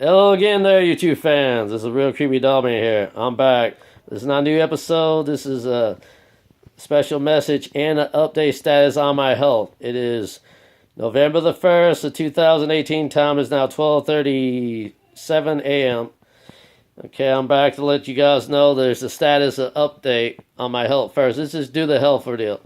Hello again there, you two fans. This is Real Creepy Dogman here. I'm back. This is not a new episode. This is a special message and an update status on my health. It is November the 1st of 2018. Time is now 12:37 a.m. Okay, I'm back to let you guys know there's a status update on my health first. Let's just do the health for deal.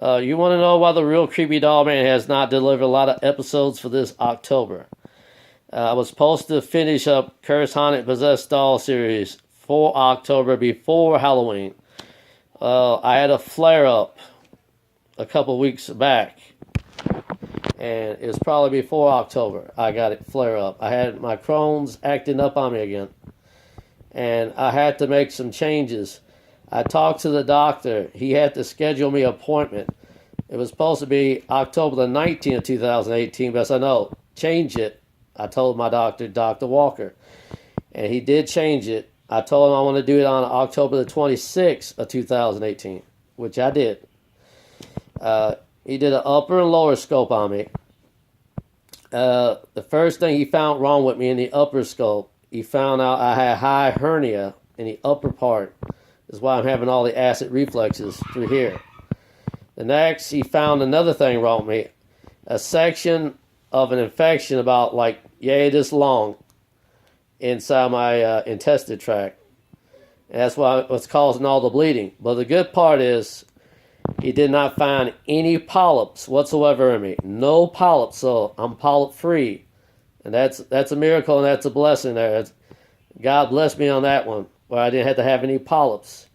You want to know why the Real Creepy Dogman has not delivered a lot of episodes for this October. I was supposed to finish up Cursed Haunted Possessed Doll series for October before Halloween. I had a flare-up a couple weeks back, and it was probably before October I got it flare up. I had my Crohn's acting up on me again, and I had to make some changes. I talked to the doctor. He had to schedule me an appointment. It was supposed to be October the 19th of 2018, but I said, no, change it. I told my doctor, Dr. Walker, and he did change it. I told him I want to do it on October the 26th of 2018, which I did. He did an upper and lower scope on me. The first thing he found wrong with me in the upper scope, he found out I had high hernia in the upper part. That's why I'm having all the acid reflexes through here. The next, he found another thing wrong with me. A section of an infection about this long inside my intestinal tract. And that's what's causing all the bleeding. But the good part is he did not find any polyps whatsoever in me. No polyps, so I'm polyp free. And that's a miracle and that's a blessing there. God blessed me on that one, where I didn't have to have any polyps.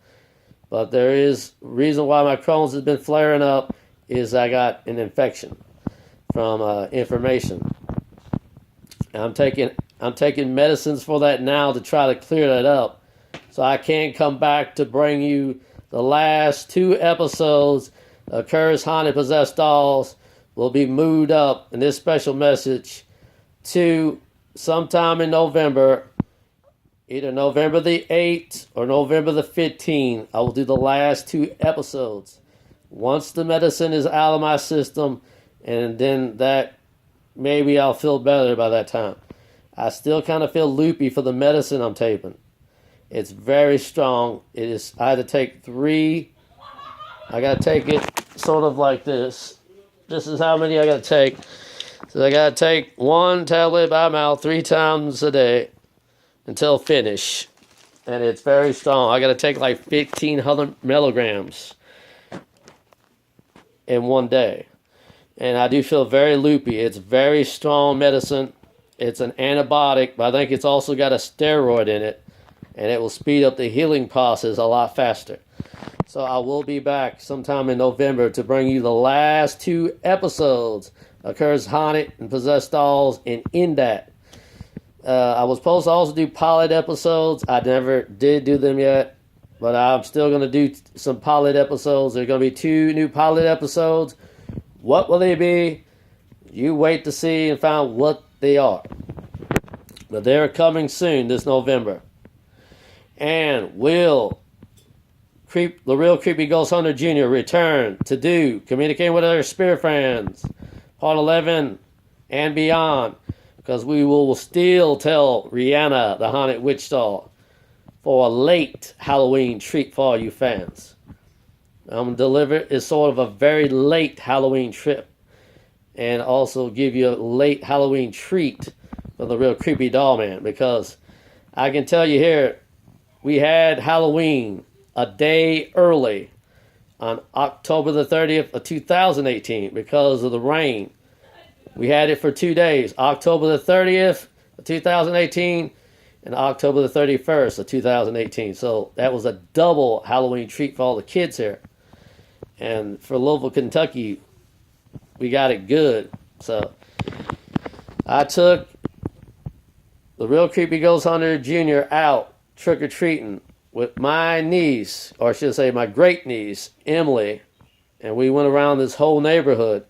But there is reason why my Crohn's has been flaring up is I got an infection from inflammation. I'm taking medicines for that now to try to clear that up, so I can come back to bring you the last two episodes of Cursed Haunted Possessed Dolls. Will be moved up in this special message to sometime in November, either November the 8th or November the 15th. I will do the last two episodes once the medicine is out of my system. And then that, maybe I'll feel better by that time. I still kind of feel loopy for the medicine I'm taking. It's very strong. I had to take 3. I got to take it sort of like this. This is how many I got to take. So I got to take 1 tablet by mouth 3 times a day until finish. And it's very strong. I got to take 1,500 milligrams in one day. And I do feel very loopy. It's very strong medicine. It's an antibiotic, but I think it's also got a steroid in it. And it will speed up the healing process a lot faster. So I will be back sometime in November to bring you the last 2 episodes of Cursed Haunted and Possessed Dolls and in that. I was supposed to also do pilot episodes. I never did do them yet. But I'm still going to do some pilot episodes. There are going to be 2 new pilot episodes. What will they be? You wait to see and find what they are. But they're coming soon this November. And will the Real Creepy Ghost Hunter Jr. return to do Communicating with Other Spirit Friends, Part 11 and beyond. Because we will still tell Rihanna, the Haunted Witch Doll, for a late Halloween treat for all you fans. I'm going to deliver is sort of a very late Halloween trip. And also give you a late Halloween treat for the Real Creepy Doll Man. Because I can tell you here, we had Halloween a day early on October the 30th of 2018 because of the rain. We had it for 2 days. October the 30th of 2018 and October the 31st of 2018. So that was a double Halloween treat for all the kids here. And for Louisville, Kentucky, we got it good. So I took the Real Creepy Ghost Hunter Jr. out trick-or-treating with my niece, or I should say my great-niece, Emily. And we went around this whole neighborhood.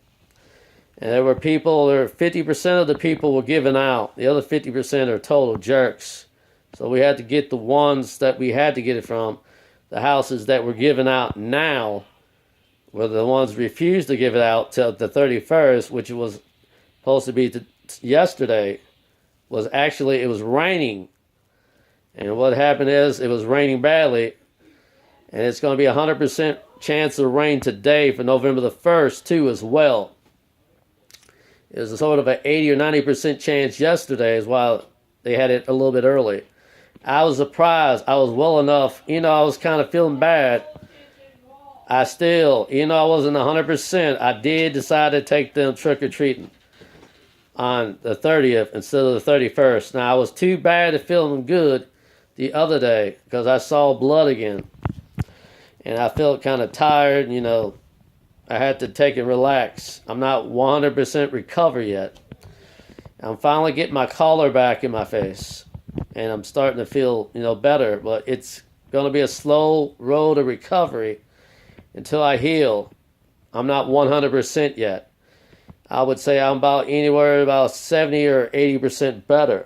And there were 50% of the people were giving out. The other 50% are total jerks. So we had to get the ones that we had to get it from. The houses that were giving out now were the ones refused to give it out till the 31st, which was supposed to be yesterday. was actually, it was raining. And what happened is it was raining badly. And it's going to be 100% chance of rain today for November the 1st, too, as well. It was a sort of an 80 or 90% chance yesterday, is why they had it a little bit early. I was surprised. I was well enough. I was kind of feeling bad. I still, I wasn't 100%. I did decide to take them trick-or-treating on the 30th instead of the 31st. Now, I was too bad to feeling good the other day because I saw blood again. And I felt kind of tired, I had to take and relax. I'm not 100% recovered yet. I'm finally getting my collar back in my face. And I'm starting to feel, better. But it's going to be a slow road to recovery until I heal. I'm not 100% yet. I would say I'm about 70 or 80% better.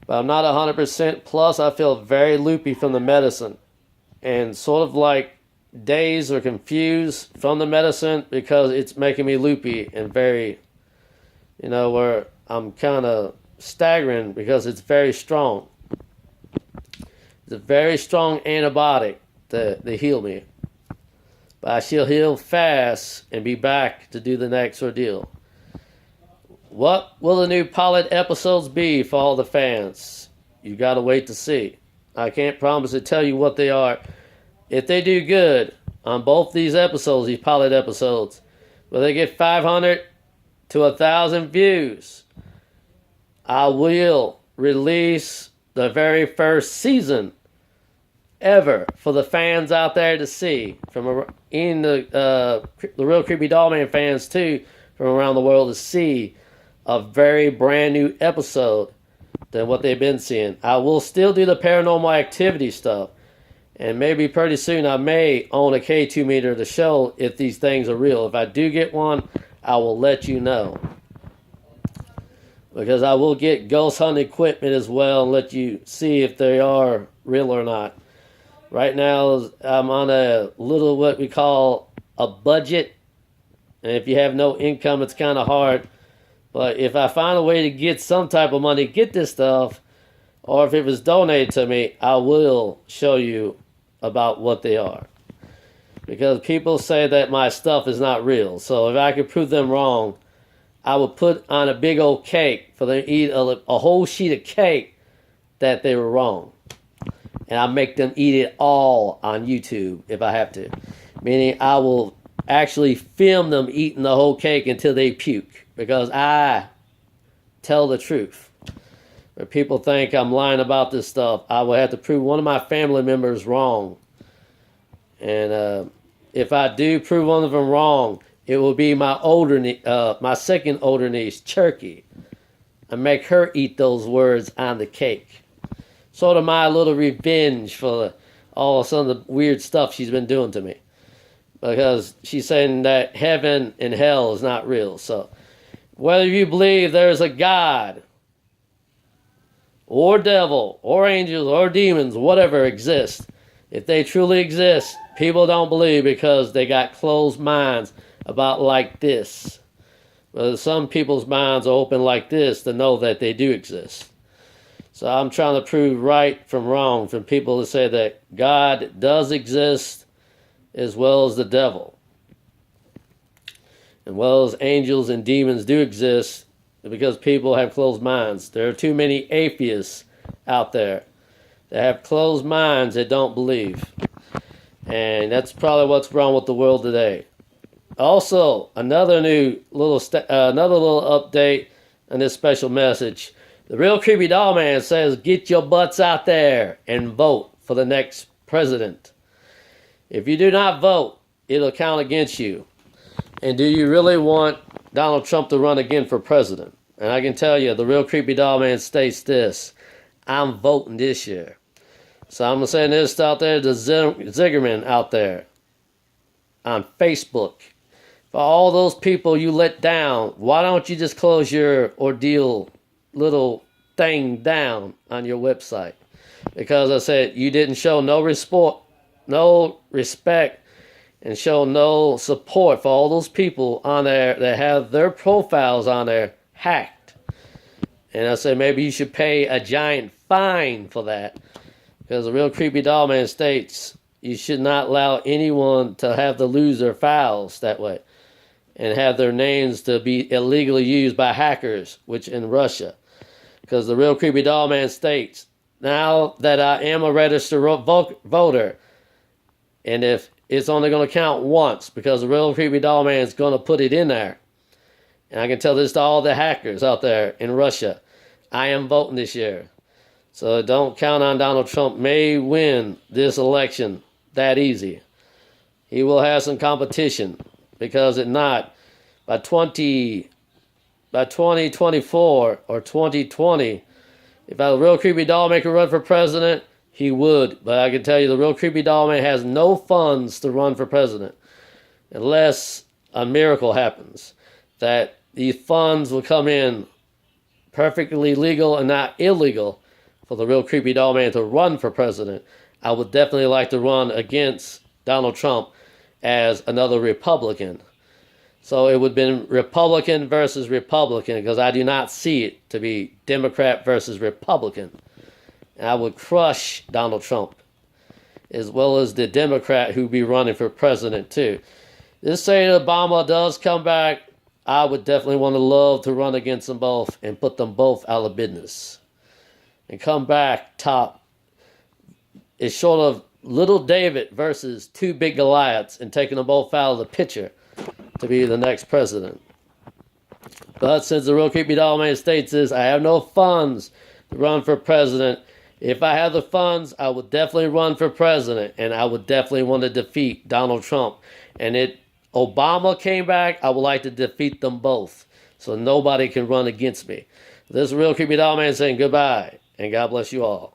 But I'm not 100%. Plus, I feel very loopy from the medicine. And sort of like days are confused from the medicine because it's making me loopy and very, where I'm kind of staggering because it's very strong. It's a very strong antibiotic to heal me. But I shall heal fast and be back to do the next ordeal. What will the new pilot episodes be for all the fans? You gotta wait to see. I can't promise to tell you what they are. If they do good on both these episodes, these pilot episodes, will they get 500 to 1,000 views, I will release the very first season ever for the fans out there to see, from in the Real Creepy Dollman fans too, from around the world to see a very brand new episode than what they've been seeing. I will still do the paranormal activity stuff, and maybe pretty soon I may own a K2 meter to show if these things are real. If I do get one, I will let you know. Because I will get ghost hunting equipment as well and let you see if they are real or not. Right now, I'm on a little what we call a budget. And if you have no income, it's kind of hard. But if I find a way to get some type of money to get this stuff, or if it was donated to me, I will show you about what they are. Because people say that my stuff is not real. So if I could prove them wrong, I would put on a big old cake for them to eat a whole sheet of cake that they were wrong. And I make them eat it all on YouTube if I have to. Meaning I will actually film them eating the whole cake until they puke. Because I tell the truth. But people think I'm lying about this stuff. I will have to prove one of my family members wrong. And if I do prove one of them wrong, it will be my my second older niece, Turkey. I make her eat those words on the cake. Sort of my little revenge for some of the weird stuff she's been doing to me. Because she's saying that heaven and hell is not real. So whether you believe there's a God, or devil, or angels, or demons, whatever exists, if they truly exist, people don't believe because they got closed minds about like this. Well, some people's minds are open like this to know that they do exist. So I'm trying to prove right from wrong from people who say that God does exist as well as the devil. As well as angels and demons do exist because people have closed minds. There are too many atheists out there that have closed minds that don't believe. And that's probably what's wrong with the world today. Also, another little update on this special message. The Real Creepy Doll Man says, get your butts out there and vote for the next president. If you do not vote, it'll count against you. And do you really want Donald Trump to run again for president? And I can tell you, the Real Creepy Doll Man states this: I'm voting this year. So I'm saying this out there to Ziggerman out there on Facebook. For all those people you let down, why don't you just close your ordeal little thing down on your website? Because I said you didn't show no respect, and show no support for all those people on there that have their profiles on there hacked. And I say maybe you should pay a giant fine for that. Because the Real Creepy Doll Man states you should not allow anyone to have to lose their files that way and have their names to be illegally used by hackers, which in Russia. Because the Real Creepy Doll Man states, now that I am a registered voter, and if it's only going to count once, because the Real Creepy Doll Man is going to put it in there. And I can tell this to all the hackers out there in Russia. I am voting this year. So don't count on Donald Trump may win this election that easy. He will have some competition, because if not, by 2024 or 2020, if a Real Creepy Doll Man could run for president, he would. But I can tell you the Real Creepy Doll Man has no funds to run for president unless a miracle happens. That these funds will come in perfectly legal and not illegal for the Real Creepy Doll Man to run for president. I would definitely like to run against Donald Trump as another Republican. So it would have been Republican versus Republican, because I do not see it to be Democrat versus Republican. And I would crush Donald Trump, as well as the Democrat who be running for president too. This saying Obama does come back, I would definitely want to love to run against them both and put them both out of business. And come back top. It's sort of little David versus two big Goliaths and taking them both out of the picture to be the next president. But since the Real Creepy Doll Man states this, I have no funds to run for president. If I had the funds, I would definitely run for president, and I would definitely want to defeat Donald Trump. And if Obama came back, I would like to defeat them both, so nobody can run against me. This is Real Creepy Doll Man saying goodbye, and God bless you all.